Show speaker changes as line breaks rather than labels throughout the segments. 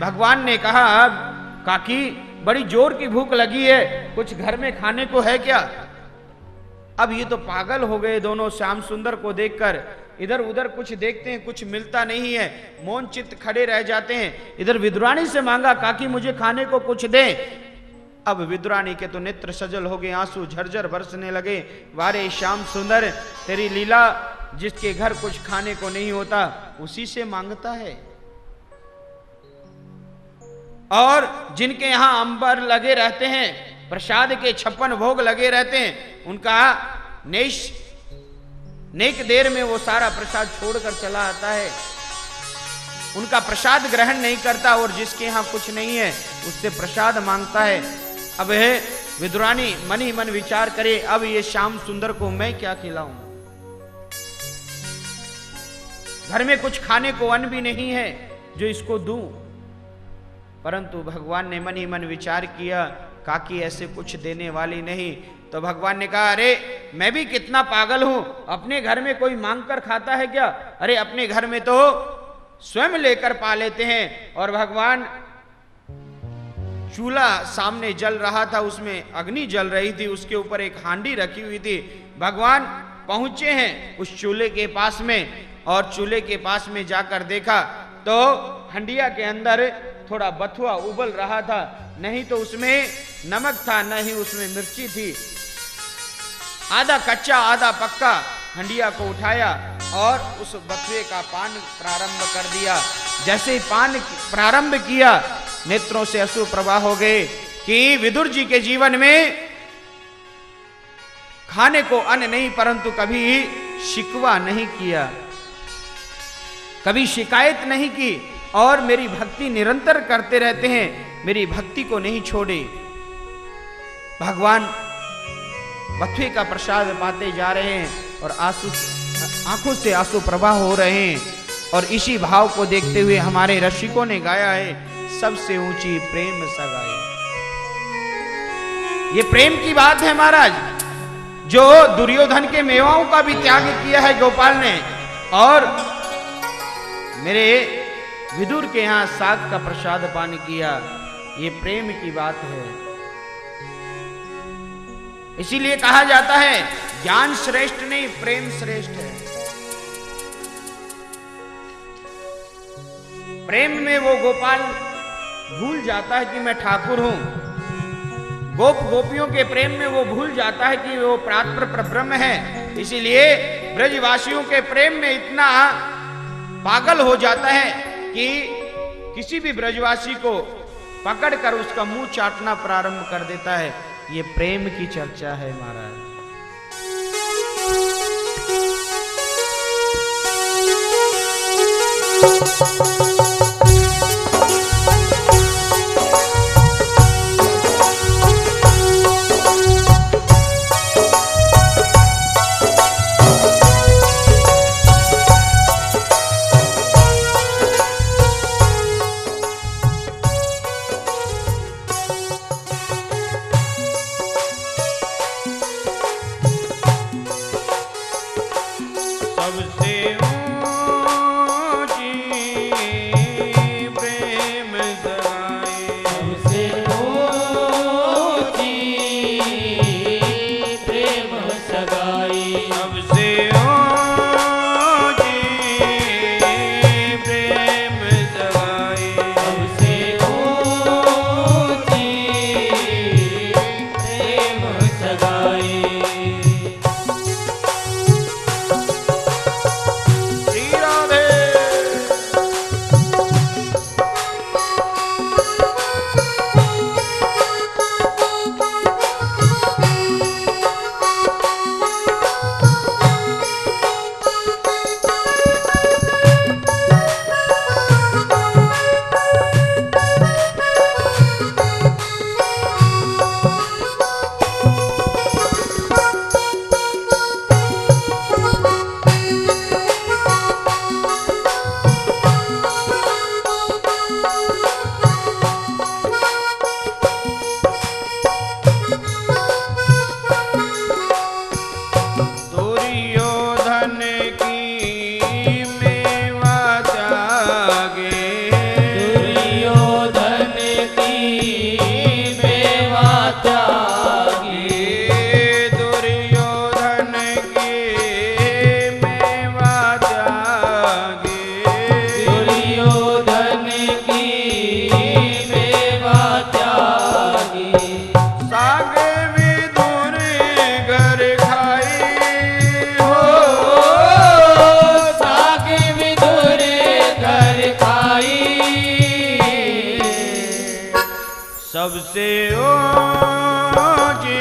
भगवान ने कहा, काकी बड़ी जोर की भूख लगी है, कुछ घर में खाने को है क्या? अब ये तो पागल हो गए दोनों, श्याम सुंदर को देखकर इधर उधर कुछ देखते हैं, कुछ मिलता नहीं है, मौन चित्त खड़े रह जाते हैं। इधर विदुरानी से मांगा, काकी मुझे खाने को कुछ दे। अब विदुरानी के तो नेत्र सजल हो गए, आंसू झरझर बरसने लगे। वारे श्याम सुंदर, तेरी लीला, जिसके घर कुछ खाने को नहीं होता उसी से मांगता है, और जिनके यहां अंबर लगे रहते हैं, प्रसाद के 56 भोग लगे रहते हैं, उनका नेक देर में वो सारा प्रसाद छोड़कर चला आता है, उनका प्रसाद ग्रहण नहीं करता, और जिसके यहां कुछ नहीं है उससे प्रसाद मांगता है। अब है विदुरानी मन ही मन विचार करे, अब ये श्याम सुंदर को मैं क्या खिलाऊं? घर में कुछ खाने को अन्न भी नहीं है जो इसको दूं। परंतु भगवान ने मन ही मन विचार किया, काकी ऐसे कुछ देने वाली नहीं। तो भगवान ने कहा, अरे मैं भी कितना पागल हूं, अपने घर में कोई मांग कर खाता है क्या? अरे अपने घर में तो स्वयं लेकर पा लेते हैं। और भगवान, चूल्हा सामने जल रहा था, उसमें अग्नि जल रही थी, उसके ऊपर एक हांडी रखी हुई थी। भगवान पहुंचे हैं उस चूल्हे के पास में, और चूल्हे के पास में जाकर देखा तो हंडिया के अंदर थोड़ा बथुआ उबल रहा था, नहीं तो उसमें नमक था, न ही उसमें मिर्ची थी। आधा कच्चा आधा पक्का हंडिया को उठाया और उस बथुए का पान प्रारंभ कर दिया। जैसे ही पान प्रारंभ किया, नेत्रों से अश्रु प्रवाह हो गए कि विदुर जी के जीवन में खाने को अन्न नहीं, परंतु कभी शिकवा नहीं किया, कभी शिकायत नहीं की, और मेरी भक्ति निरंतर करते रहते हैं, मेरी भक्ति को नहीं छोड़े। भगवान बथुए का प्रसाद पाते जा रहे हैं और आंखों से आंसू प्रवाह हो रहे हैं। और इसी भाव को देखते हुए हमारे रसिकों ने गाया है, सबसे ऊंची प्रेम सगाई। ये प्रेम की बात है महाराज, जो दुर्योधन के मेवाओं का भी त्याग किया है गोपाल ने, और मेरे विदुर के यहां साग का प्रसाद पान किया। ये प्रेम की बात है। इसीलिए कहा जाता है, ज्ञान श्रेष्ठ नहीं, प्रेम श्रेष्ठ है। प्रेम में वो गोपाल भूल जाता है कि मैं ठाकुर हूं, गोप गोपियों के प्रेम में वो भूल जाता है कि वो प्रात्र ब्रह्म है। इसीलिए ब्रजवासियों के प्रेम में इतना पागल हो जाता है कि किसी भी ब्रजवासी को पकड़कर उसका मुंह चाटना प्रारंभ कर देता है। ये प्रेम की चर्चा है महाराज।
सबसे ऊंची
सबसे ऊंची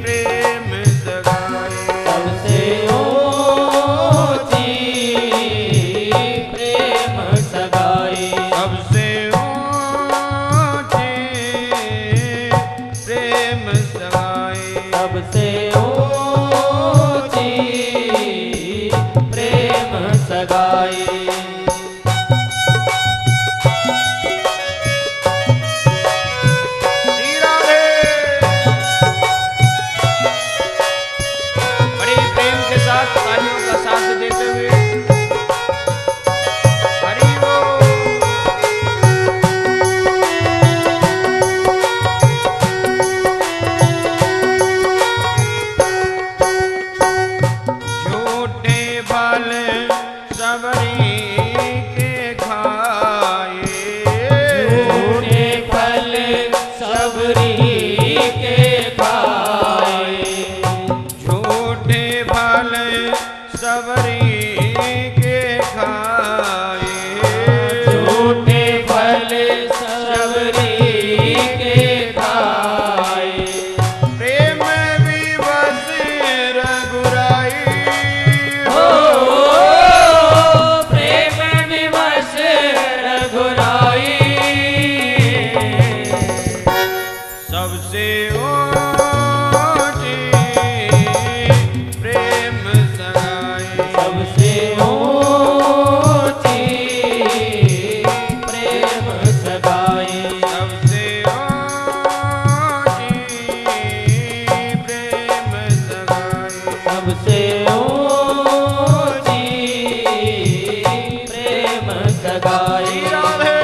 प्रेम सगाई,
सबसे ऊंची प्रेम सगाई,
सबसे ऊंची प्रेम सगाई,
सबसे ऊंची प्रेम सगाई।
तालियों का साथ देते हुए हरि बोल। झूठे फल सबरी के खाए,
झूठे फल सबरी के खाए,
झूठे फल सबरी के खाए,
झूठे फल सबरी के खाए,
प्रेम विवश रघुराई
हो प्रेम विवश रघुराई,
सबसे ऊंची प्रेम सगाई,
सबसे ऊंची प्रेम सगाई,
सबसे ऊंची प्रेम सगाई।
सबसे ऊंची प्रेम सगाई।
राधे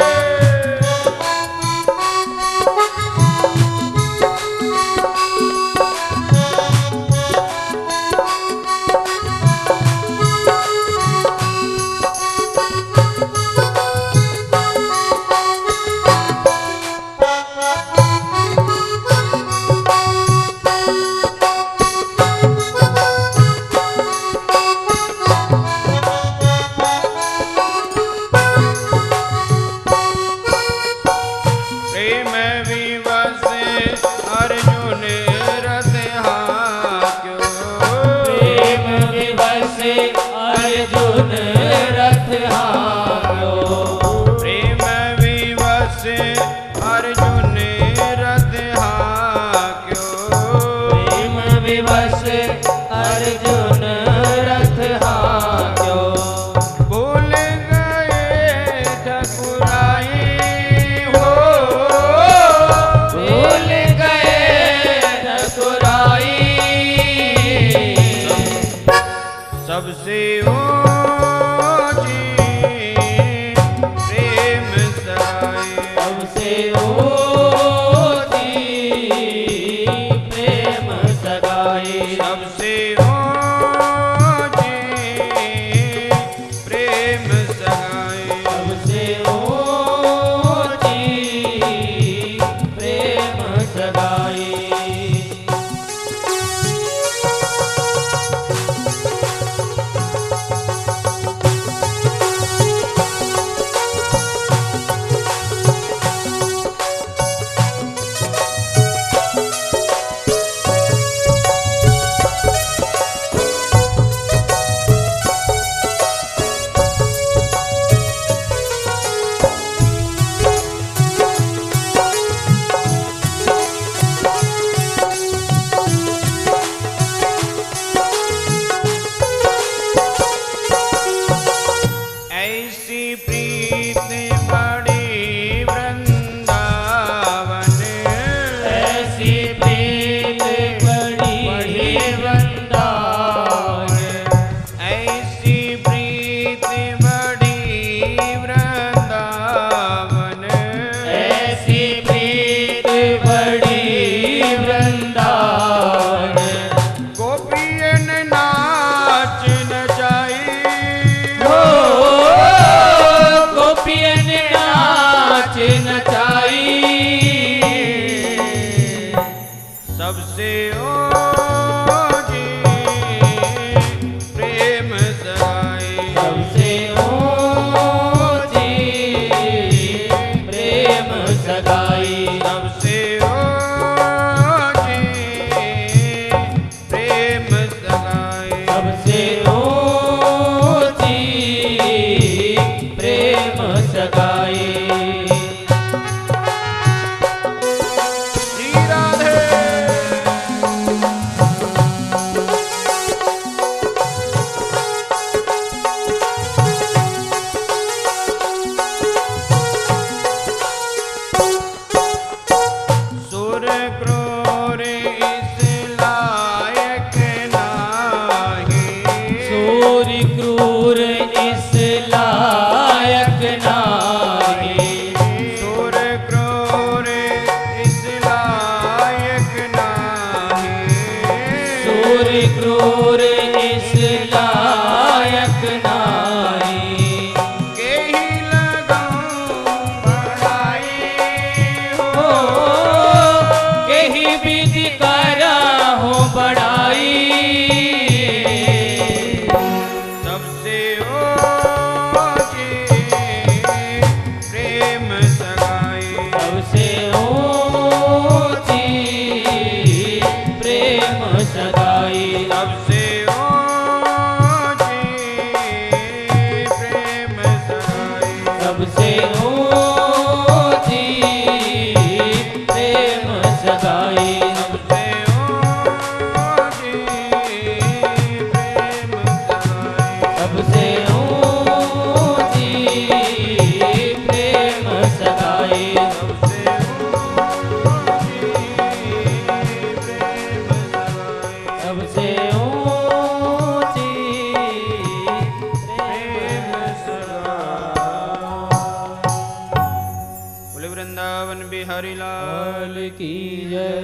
वृंदावन बिहारी लाल
लाल की जय।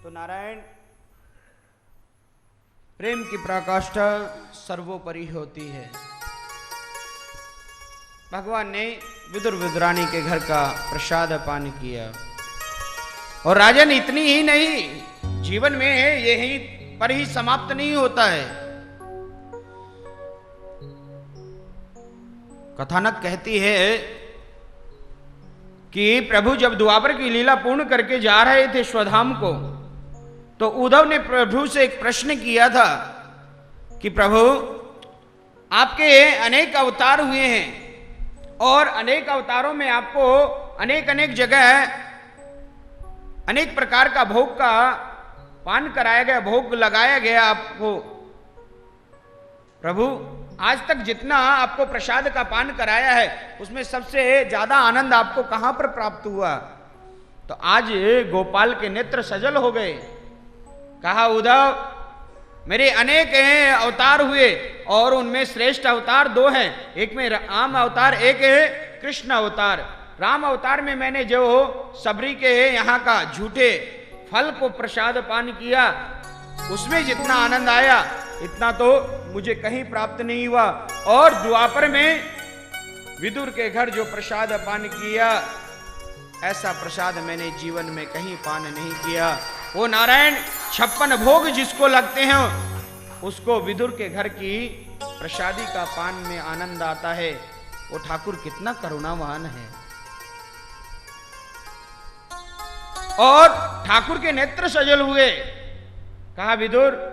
तो नारायण, प्रेम की पराकाष्ठा सर्वोपरि होती है। भगवान ने विदुर विदुरानी के घर का प्रसाद पान किया, और राजन इतनी ही नहीं, जीवन में यही पर ही समाप्त नहीं होता है। कथानक कहती है कि प्रभु जब द्वापर की लीला पूर्ण करके जा रहे थे स्वधाम को, तो उद्धव ने प्रभु से एक प्रश्न किया था कि प्रभु, आपके अनेक अवतार हुए हैं और अनेक अवतारों में आपको अनेक अनेक जगह अनेक प्रकार का भोग का पान कराया गया, भोग लगाया गया आपको। प्रभु, आज तक जितना आपको प्रसाद का पान कराया है, उसमें सबसे ज्यादा आनंद आपको कहां पर प्राप्त हुआ? तो आज गोपाल के नेत्र सजल हो गए। कहा, उद्धव, मेरे अनेक अवतार हुए और उनमें श्रेष्ठ अवतार दो हैं, एक में राम अवतार, एक है कृष्ण अवतार। राम अवतार में मैंने जो सबरी के यहाँ का झूठे फल को प्रसाद पान किया, उसमें जितना आनंद आया इतना तो मुझे कहीं प्राप्त नहीं हुआ। और द्वापर में विदुर के घर जो प्रसाद पान किया, ऐसा प्रसाद मैंने जीवन में कहीं पान नहीं किया। वो नारायण, 56 भोग जिसको लगते हैं, उसको विदुर के घर की प्रसादी का पान में आनंद आता है। वो ठाकुर कितना करुणावान है। और ठाकुर के नेत्र सजल हुए। कहा, विदुर,